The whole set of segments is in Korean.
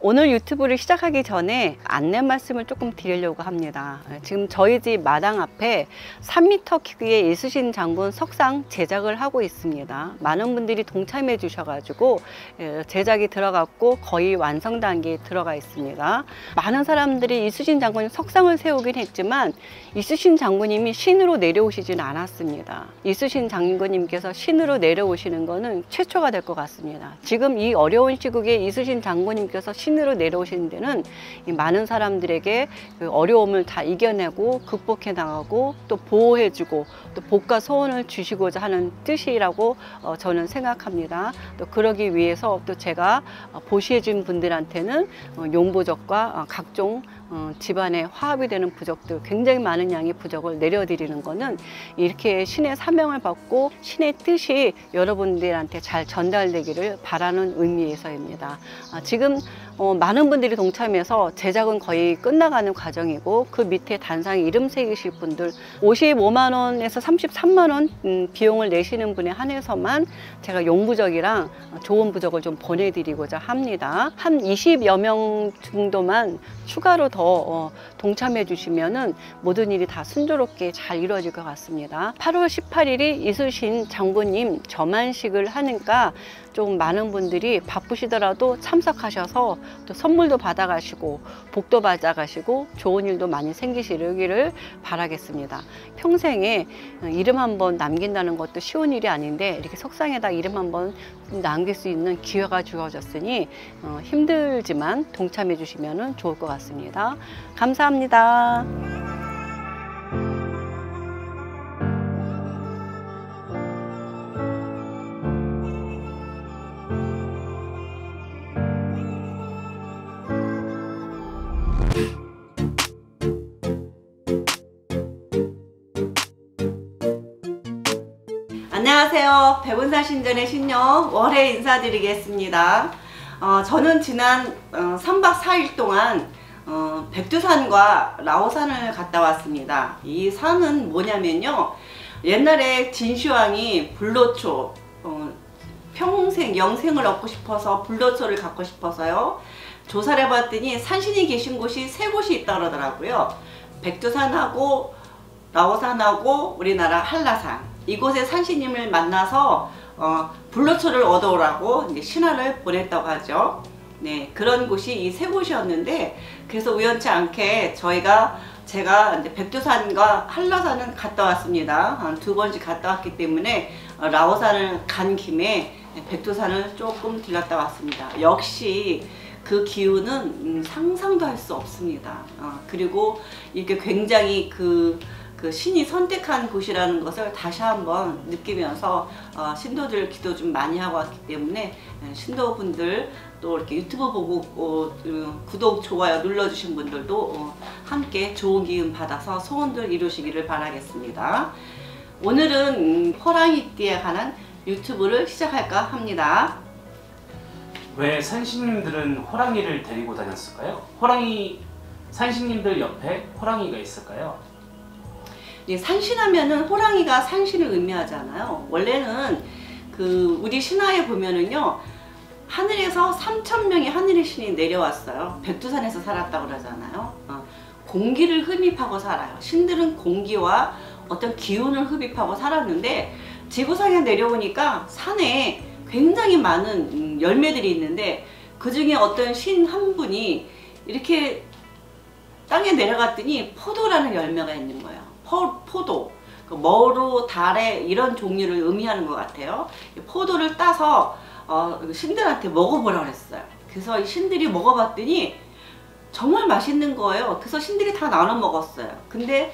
오늘 유튜브를 시작하기 전에 안내 말씀을 조금 드리려고 합니다. 지금 저희 집 마당 앞에 3m 크기의 이순신 장군 석상 제작을 하고 있습니다. 많은 분들이 동참해 주셔가지고 제작이 들어갔고 거의 완성 단계에 들어가 있습니다. 많은 사람들이 이순신 장군님 석상을 세우긴 했지만 이순신 장군님이 신으로 내려오시진 않았습니다. 이순신 장군님께서 신으로 내려오시는 것은 최초가 될 것 같습니다. 지금 이 어려운 시국에 이순신 장군님께서 신으로 내려오시는 데는 많은 사람들에게 그 어려움을 다 이겨내고 극복해 나가고 또 보호해주고 또 복과 소원을 주시고자 하는 뜻이라고 저는 생각합니다. 또 그러기 위해서 또 제가 보시해준 분들한테는 용부적과 각종 집안에 화합이 되는 부적들, 굉장히 많은 양의 부적을 내려드리는 것은 이렇게 신의 사명을 받고 신의 뜻이 여러분들한테 잘 전달되기를 바라는 의미에서입니다. 지금 많은 분들이 동참해서 제작은 거의 끝나가는 과정이고, 그 밑에 단상에 이름 새기실 분들 55만 원에서 33만 원 비용을 내시는 분에 한해서만 제가 용부적이랑 좋은 부적을 좀 보내드리고자 합니다. 한 20여 명 정도만 추가로 더 동참해 주시면은 모든 일이 다 순조롭게 잘 이루어질 것 같습니다. 8월 18일이 이순신 장군님 점안식을 하니까 좀 많은 분들이 바쁘시더라도 참석하셔서 또 선물도 받아가시고 복도 받아가시고 좋은 일도 많이 생기시기를 바라겠습니다. 평생에 이름 한번 남긴다는 것도 쉬운 일이 아닌데 이렇게 석상에다 이름 한번 남길 수 있는 기회가 주어졌으니 힘들지만 동참해 주시면 좋을 것 같습니다. 감사합니다. 안녕하세요. 백운산 신전의 신녀 월혜 인사드리겠습니다. 저는 지난 3박 4일 동안 백두산과 라오산을 갔다 왔습니다. 이 산은 뭐냐면요, 옛날에 진시황이 불로초 평생 영생을 얻고 싶어서 불로초를 갖고 싶어서요 조사를 해봤더니 산신이 계신 곳이 3곳이 있다 그러더라고요. 백두산하고 라오산하고 우리나라 한라산, 이곳에 산신님을 만나서 불로초를 얻어오라고 이제 신화를 보냈다고 하죠. 네, 그런 곳이 이 3곳이었는데, 그래서 우연치 않게 제가 이제 백두산과 한라산은 갔다 왔습니다. 한 2번씩 갔다 왔기 때문에 라오산을 간 김에 백두산을 조금 들렀다 왔습니다. 역시 그 기운은 상상도 할 수 없습니다. 그리고 이렇게 굉장히 그 신이 선택한 곳이라는 것을 다시 한번 느끼면서 신도들 기도 좀 많이 하고 왔기 때문에 신도분들 또 이렇게 유튜브 보고 구독, 좋아요 눌러주신 분들도 함께 좋은 기운 받아서 소원들 이루시기를 바라겠습니다. 오늘은 호랑이띠에 관한 유튜브를 시작할까 합니다. 왜 산신님들은 호랑이를 데리고 다녔을까요? 산신님들 옆에 호랑이가 있을까요? 산신하면은 호랑이가 산신을 의미하잖아요. 원래는 우리 신화에 보면은요, 하늘에서 3,000명의 하늘의 신이 내려왔어요. 백두산에서 살았다고 그러잖아요. 공기를 흡입하고 살아요. 신들은 공기와 어떤 기운을 흡입하고 살았는데, 지구상에 내려오니까 산에 굉장히 많은 열매들이 있는데, 그 중에 어떤 신 한 분이 이렇게 땅에 내려갔더니 포도라는 열매가 있는 거예요. 포도, 머루, 달에 이런 종류를 의미하는 것 같아요. 포도를 따서 신들한테 먹어보라고 했어요. 그래서 이 신들이 먹어봤더니 정말 맛있는 거예요. 그래서 신들이 다 나눠 먹었어요. 근데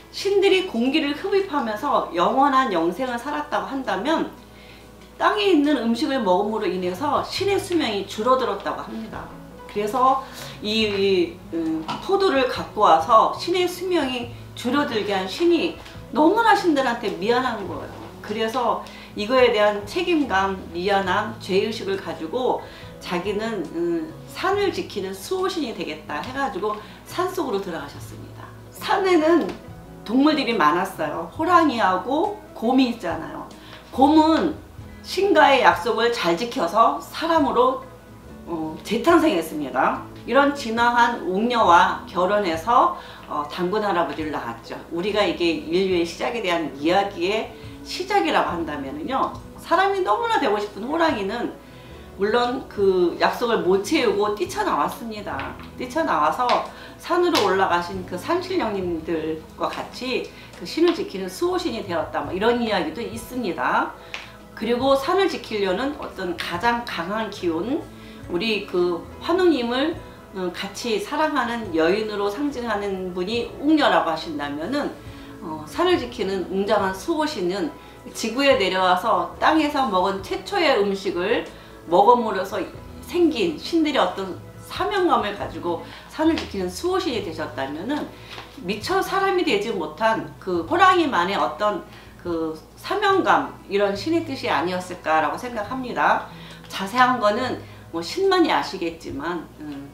신들이 공기를 흡입하면서 영원한 영생을 살았다고 한다면 땅에 있는 음식을 먹음으로 인해서 신의 수명이 줄어들었다고 합니다. 그래서 이 포도를 갖고 와서 신의 수명이 줄어들게 한 신이 너무나 신들한테 미안한 거예요. 그래서 이거에 대한 책임감, 미안함, 죄의식을 가지고 자기는 산을 지키는 수호신이 되겠다 해가지고 산속으로 들어가셨습니다. 산에는 동물들이 많았어요. 호랑이하고 곰이 있잖아요. 곰은 신과의 약속을 잘 지켜서 사람으로 재탄생했습니다. 이런 진화한 웅녀와 결혼해서 단군 할아버지를 낳았죠. 우리가 이게 인류의 시작에 대한 이야기의 시작이라고 한다면요, 사람이 너무나 되고 싶은 호랑이는 물론 그 약속을 못 채우고 뛰쳐나왔습니다. 뛰쳐나와서 산으로 올라가신 그 산신령님들과 같이 그 신을 지키는 수호신이 되었다, 뭐 이런 이야기도 있습니다. 그리고 산을 지키려는 어떤 가장 강한 기운, 우리 그 환우님을 같이 사랑하는 여인으로 상징하는 분이 웅녀라고 하신다면은 산을 지키는 웅장한 수호신은 지구에 내려와서 땅에서 먹은 최초의 음식을 먹음으로써 생긴 신들의 어떤 사명감을 가지고 산을 지키는 수호신이 되셨다면은 미처 사람이 되지 못한 그 호랑이만의 어떤 그 사명감, 이런 신의 뜻이 아니었을까라고 생각합니다. 자세한 거는 뭐 신만이 아시겠지만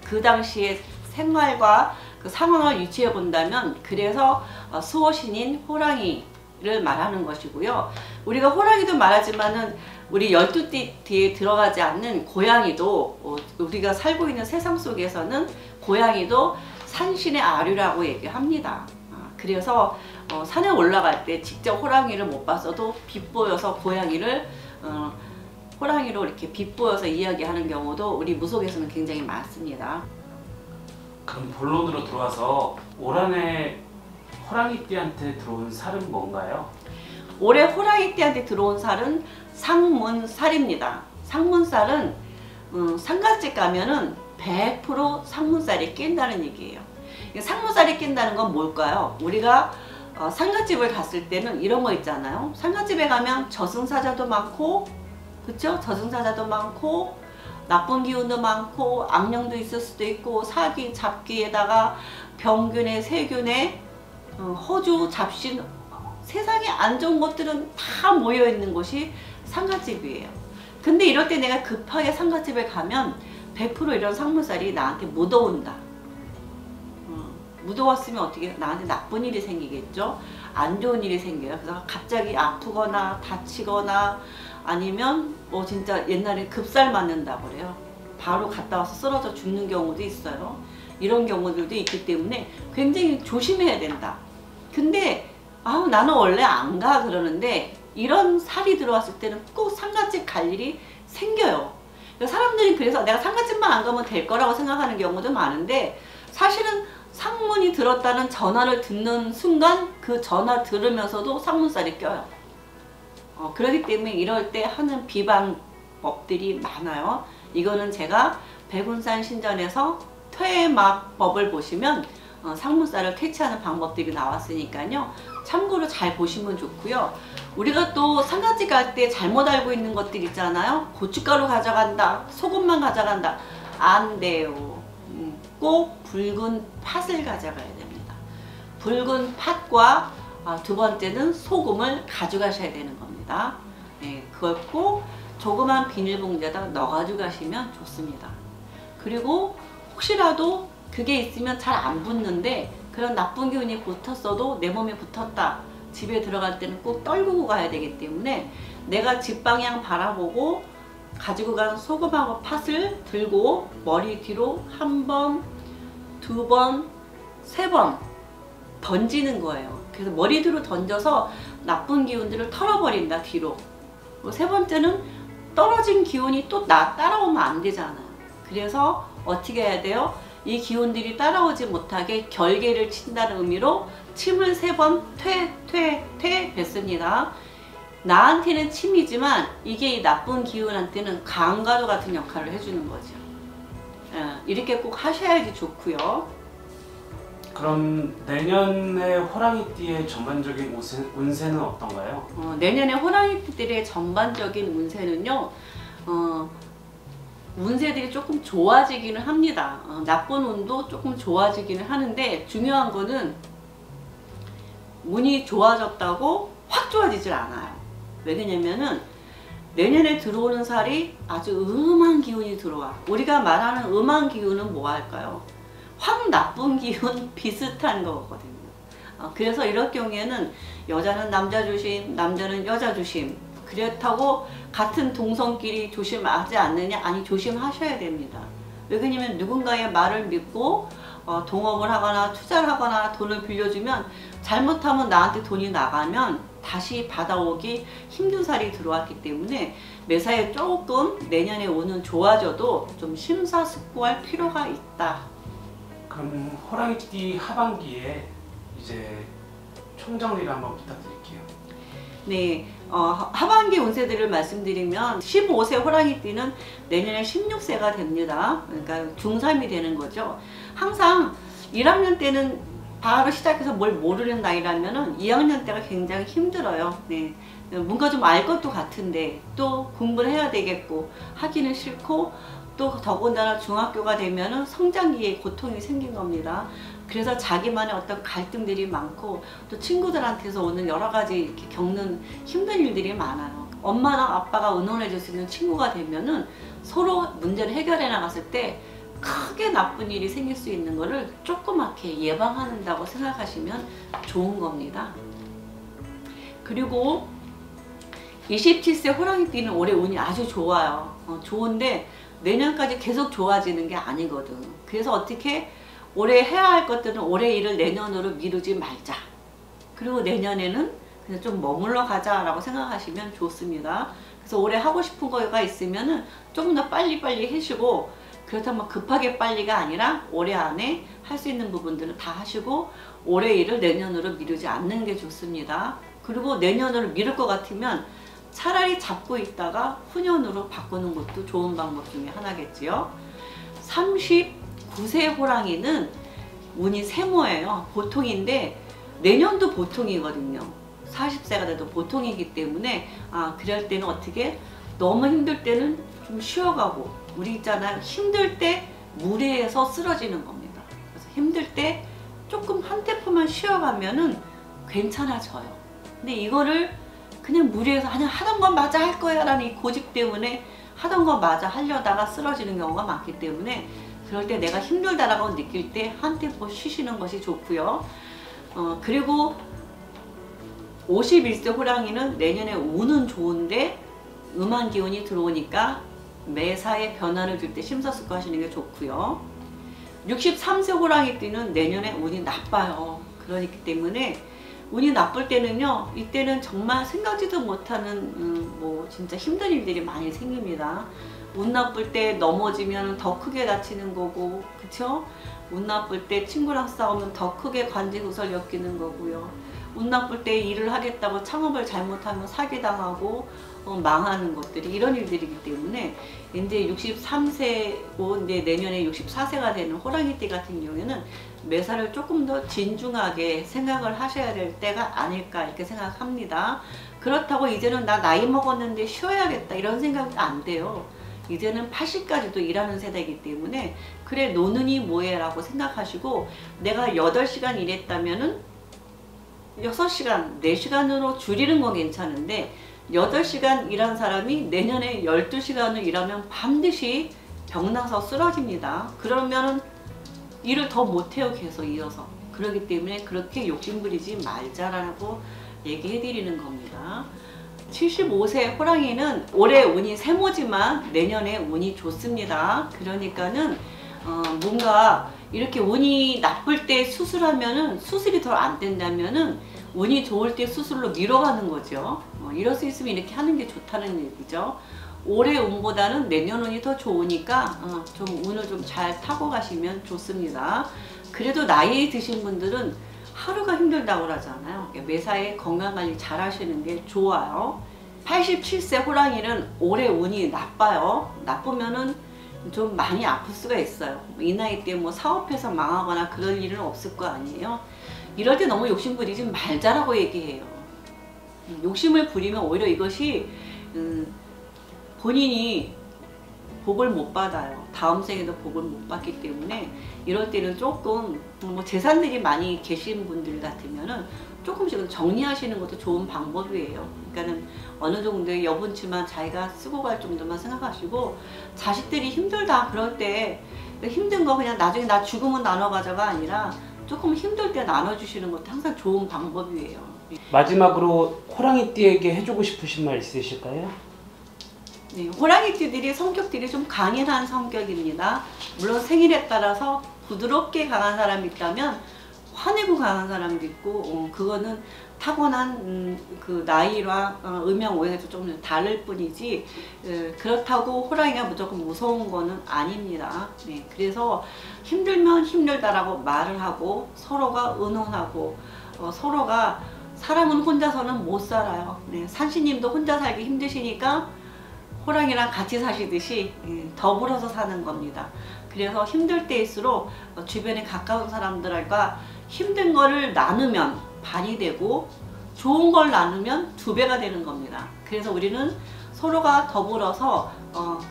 그 당시의 생활과 그 상황을 유추해 본다면 그래서 수호신인 호랑이를 말하는 것이고요. 우리가 호랑이도 말하지만은 우리 12띠 뒤에 들어가지 않는 고양이도, 우리가 살고 있는 세상 속에서는 고양이도 산신의 아류라고 얘기합니다. 그래서 산에 올라갈 때 직접 호랑이를 못 봤어도 빛보여서 고양이를 호랑이로 이렇게 빛보여서 이야기하는 경우도 우리 무속에서는 굉장히 많습니다. 그럼 본론으로 들어와서 올 한해 호랑이띠한테 들어온 살은 뭔가요? 올해 호랑이띠한테 들어온 살은 상문살입니다. 상문살은 상갓집 가면은 100% 상문살이 낀다는 얘기예요. 상문살이 낀다는 건 뭘까요? 우리가 상갓집을 갔을 때는 이런 거 있잖아요. 상갓집에 가면 저승사자도 많고, 그쵸? 저승사자도 많고, 나쁜 기운도 많고, 악령도 있을 수도 있고, 사기, 잡기에다가 병균에, 세균에, 허주, 잡신, 세상에 안 좋은 것들은 다 모여 있는 곳이 상갓집이에요. 근데 이럴 때 내가 급하게 상갓집에 가면 100% 이런 상문살이 나한테 묻어온다. 묻어왔으면 어떻게, 나한테 나쁜 일이 생기겠죠? 안 좋은 일이 생겨요. 그래서 갑자기 아프거나 다치거나 아니면 뭐 진짜 옛날에 급살 맞는다 그래요. 바로 갔다 와서 쓰러져 죽는 경우도 있어요. 이런 경우들도 있기 때문에 굉장히 조심해야 된다. 근데 나는 원래 안 가 그러는데 이런 살이 들어왔을 때는 꼭 상갓집 갈 일이 생겨요. 사람들이 그래서 내가 상갓집만 안 가면 될 거라고 생각하는 경우도 많은데, 사실은 상문이 들었다는 전화를 듣는 순간 그 전화 들으면서도 상문살이 껴요. 그렇기 때문에 이럴 때 하는 비방법들이 많아요. 이거는 제가 백운산 신전에서 퇴막법을 보시면 상문살을 퇴치하는 방법들이 나왔으니까요. 참고로 잘 보시면 좋고요. 우리가 또 상갓집 갈 때 잘못 알고 있는 것들 있잖아요. 고춧가루 가져간다, 소금만 가져간다. 안 돼요. 꼭 붉은 팥을 가져가야 됩니다. 붉은 팥과 두 번째는 소금을 가져가셔야 되는 겁니다. 네, 그걸 꼭 조그만 비닐봉지에다 넣어가지고 가시면 좋습니다. 그리고 혹시라도 그게 있으면 잘 안 붙는데 그런 나쁜 기운이 붙었어도 내 몸에 붙었다. 집에 들어갈 때는 꼭 떨구고 가야 되기 때문에 내가 집 방향 바라보고 가지고 간 소금하고 팥을 들고 머리 뒤로 한 번, 두 번, 세 번 던지는 거예요. 그래서 머리 뒤로 던져서 나쁜 기운들을 털어버린다, 뒤로. 세 번째는 떨어진 기운이 또 따라오면 안 되잖아요. 그래서 어떻게 해야 돼요? 이 기운들이 따라오지 못하게 결계를 친다는 의미로 침을 3번 퇴 뱉습니다. 나한테는 침이지만 이게 이 나쁜 기운한테는 강가루 같은 역할을 해주는 거죠. 이렇게 꼭 하셔야지 좋고요. 그럼 내년에 호랑이띠의 전반적인 운세는 어떤가요? 내년에 호랑이띠들의 전반적인 운세는요, 운세들이 조금 좋아지기는 합니다. 나쁜 운도 조금 좋아지기는 하는데, 중요한 거는 운이 좋아졌다고 확 좋아지질 않아요. 왜냐면은 내년에 들어오는 살이 아주 음한 기운이 들어와. 우리가 말하는 음한 기운은 뭐 할까요? 확 나쁜 기운 비슷한 거거든요. 그래서 이럴 경우에는 여자는 남자 조심, 남자는 여자 조심. 그렇다고 같은 동성끼리 조심하지 않느냐? 아니, 조심하셔야 됩니다. 왜 그러냐면 누군가의 말을 믿고 동업을 하거나 투자를 하거나 돈을 빌려주면 잘못하면 나한테 돈이 나가면 다시 받아오기 힘든 살이 들어왔기 때문에 매사에 조금 내년에 오는 좋아져도 좀 심사숙고할 필요가 있다. 그럼 호랑이띠 하반기에 이제 총정리를 한번 부탁드릴게요. 네, 하반기 운세들을 말씀드리면 15세 호랑이띠는 내년에 16세가 됩니다. 그러니까 중3이 되는 거죠. 항상 1학년 때는 바로 시작해서 뭘 모르는 나이라면 2학년 때가 굉장히 힘들어요. 네, 뭔가 좀 알 것도 같은데 또 공부를 해야 되겠고 하기는 싫고 또 더군다나 중학교가 되면은 성장기에 고통이 생긴 겁니다. 그래서 자기만의 어떤 갈등들이 많고 또 친구들한테서 오는 여러 가지 이렇게 겪는 힘든 일들이 많아요. 엄마나 아빠가 의논해 줄 수 있는 친구가 되면은 서로 문제를 해결해 나갔을 때 크게 나쁜 일이 생길 수 있는 거를 조그맣게 예방한다고 생각하시면 좋은 겁니다. 그리고 27세 호랑이띠는 올해 운이 아주 좋아요. 좋은데 내년까지 계속 좋아지는 게 아니거든. 그래서 어떻게 올해 해야 할 것들은 올해 일을 내년으로 미루지 말자. 그리고 내년에는 그냥 좀 머물러 가자 라고 생각하시면 좋습니다. 그래서 올해 하고 싶은 거가 있으면은 조금 더 빨리빨리 하시고, 그렇다면 급하게 빨리가 아니라 올해 안에 할 수 있는 부분들은 다 하시고 올해 일을 내년으로 미루지 않는 게 좋습니다. 그리고 내년으로 미룰 것 같으면 차라리 잡고 있다가 후년으로 바꾸는 것도 좋은 방법 중에 하나겠지요. 39세 호랑이는 운이 세모예요. 보통인데 내년도 보통이거든요. 40세가 돼도 보통이기 때문에 그럴 때는 어떻게 너무 힘들 때는 좀 쉬어가고, 우리 있잖아요. 힘들 때 무리해서 쓰러지는 겁니다. 그래서 힘들 때 조금 한 템포만 쉬어가면은 괜찮아져요. 근데 이거를 그냥 무리해서 그냥 하던 건 맞아 할 거야 라는 이 고집 때문에 하던 거 맞아 하려다가 쓰러지는 경우가 많기 때문에 그럴 때 내가 힘들다라고 느낄 때 한 템포 쉬시는 것이 좋고요. 그리고 51세 호랑이는 내년에 운은 좋은데 음한 기운이 들어오니까 매사에 변화를 줄 때 심사숙고 하시는 게 좋고요. 63세 호랑이띠는 내년에 운이 나빠요. 그러기 때문에 운이 나쁠 때는요, 이때는 정말 생각지도 못하는 뭐 진짜 힘든 일들이 많이 생깁니다. 운 나쁠 때 넘어지면 더 크게 다치는 거고, 그쵸? 운 나쁠 때 친구랑 싸우면 더 크게 관제구설 엮이는 거고요. 운 나쁠 때 일을 하겠다고 창업을 잘못하면 사기당하고 망하는 것들이 이런 일들이기 때문에 이제 63세고 이제 내년에 64세가 되는 호랑이띠 같은 경우에는 매사를 조금 더 진중하게 생각을 하셔야 될 때가 아닐까 이렇게 생각합니다. 그렇다고 이제는 나 나이 먹었는데 쉬어야겠다 이런 생각이 안 돼요. 이제는 80까지도 일하는 세대이기 때문에 그래 노는이 뭐해 라고 생각하시고, 내가 8시간 일했다면은 6시간, 4시간으로 줄이는 건 괜찮은데 8시간 일한 사람이 내년에 12시간을 일하면 반드시 병나서 쓰러집니다. 그러면은 일을 더 못해요. 계속 이어서. 그렇기 때문에 그렇게 욕심부리지 말자라고 얘기해 드리는 겁니다. 75세 호랑이는 올해 운이 세모지만 내년에 운이 좋습니다. 그러니까는 뭔가 이렇게 운이 나쁠 때 수술하면은 수술이 더 안 된다면은 운이 좋을 때 수술로 미뤄가는 거죠. 이럴 수 있으면 이렇게 하는 게 좋다는 얘기죠. 올해 운보다는 내년 운이 더 좋으니까 좀 운을 좀 잘 타고 가시면 좋습니다. 그래도 나이 드신 분들은 하루가 힘들다고 하잖아요. 매사에 건강관리 잘 하시는 게 좋아요. 87세 호랑이는 올해 운이 나빠요. 나쁘면은 좀 많이 아플 수가 있어요. 이 나이 때 뭐 사업해서 망하거나 그럴 일은 없을 거 아니에요. 이럴 때 너무 욕심 부리지 말자라고 얘기해요. 욕심을 부리면 오히려 이것이 본인이 복을 못 받아요. 다음 생에도 복을 못 받기 때문에 이럴 때는 조금 뭐 재산들이 많이 계신 분들 같으면은 조금씩은 정리하시는 것도 좋은 방법이에요. 그러니까는 어느 정도의 여분치만 자기가 쓰고 갈 정도만 생각하시고, 자식들이 힘들다 그럴 때 힘든 거 그냥 나중에 나 죽으면 나눠 가자가 아니라 조금 힘들 때 나눠주시는 것도 항상 좋은 방법이에요. 마지막으로 호랑이띠에게 해주고 싶으신 말 있으실까요? 네, 호랑이띠들이 성격들이 좀 강인한 성격입니다. 물론 생일에 따라서 부드럽게 강한 사람이 있다면 화내고 강한 사람도 있고 그거는 타고난 그 나이와 음양오행에서 좀 다를 뿐이지 그렇다고 호랑이가 무조건 무서운 거는 아닙니다. 네, 그래서 힘들면 힘들다라고 말을 하고 서로가 의논하고 서로가 사람은 혼자서는 못 살아요. 네, 산신님도 혼자 살기 힘드시니까 호랑이랑 같이 사시듯이 더불어서 사는 겁니다. 그래서 힘들 때일수록 주변에 가까운 사람들과 힘든 거를 나누면 반이 되고 좋은 걸 나누면 2배가 되는 겁니다. 그래서 우리는 서로가 더불어서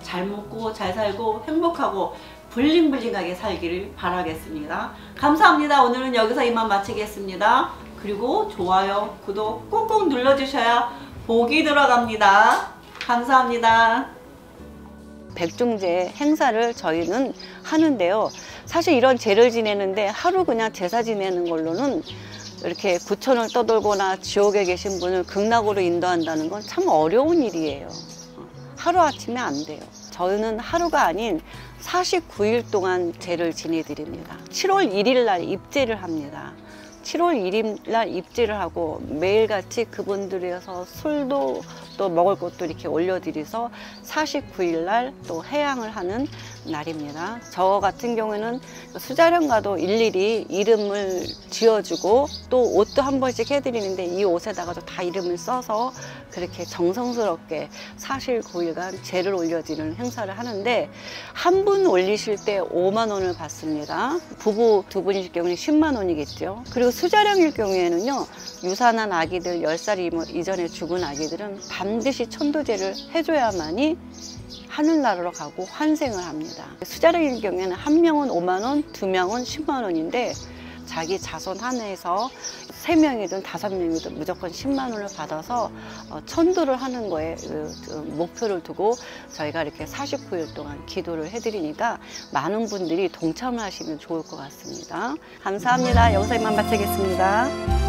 잘 먹고 잘 살고 행복하고 블링블링하게 살기를 바라겠습니다. 감사합니다. 오늘은 여기서 이만 마치겠습니다. 그리고 좋아요, 구독 꾹꾹 눌러주셔야 복이 들어갑니다. 감사합니다. 백중제 행사를 저희는 하는데요. 사실 이런 제를 지내는데 하루 그냥 제사 지내는 걸로는 이렇게 구천을 떠돌거나 지옥에 계신 분을 극락으로 인도한다는 건 참 어려운 일이에요. 하루아침에 안 돼요. 저희는 하루가 아닌 49일 동안 제를 지내드립니다. 7월 1일 날 입제를 합니다. 7월 1일 날 입제를 하고 매일같이 그분들에서 술도 또 먹을 것도 이렇게 올려드려서 49일 날 또 해양을 하는 날입니다. 저 같은 경우에는 수자령가도 일일이 이름을 지어주고 또 옷도 한 번씩 해드리는데 이 옷에다가도 다 이름을 써서 그렇게 정성스럽게 49일간 제를 올려드리는 행사를 하는데 한 분 올리실 때 5만 원을 받습니다. 부부 2분이실 경우는 10만 원이겠죠. 그리고 수자령일 경우에는요, 유산한 아기들 10살 이전에 죽은 아기들은 반드시 천도제를 해줘야만이 하늘나라로 가고 환생을 합니다. 수자령일 경우에는 1명은 5만 원, 2명은 10만 원인데 자기 자손 하나에서 3명이든 5명이든 무조건 10만 원을 받아서 천도를 하는 거에 목표를 두고 저희가 이렇게 49일 동안 기도를 해드리니까 많은 분들이 동참을 하시면 좋을 것 같습니다. 감사합니다. 여기서 이만 마치겠습니다.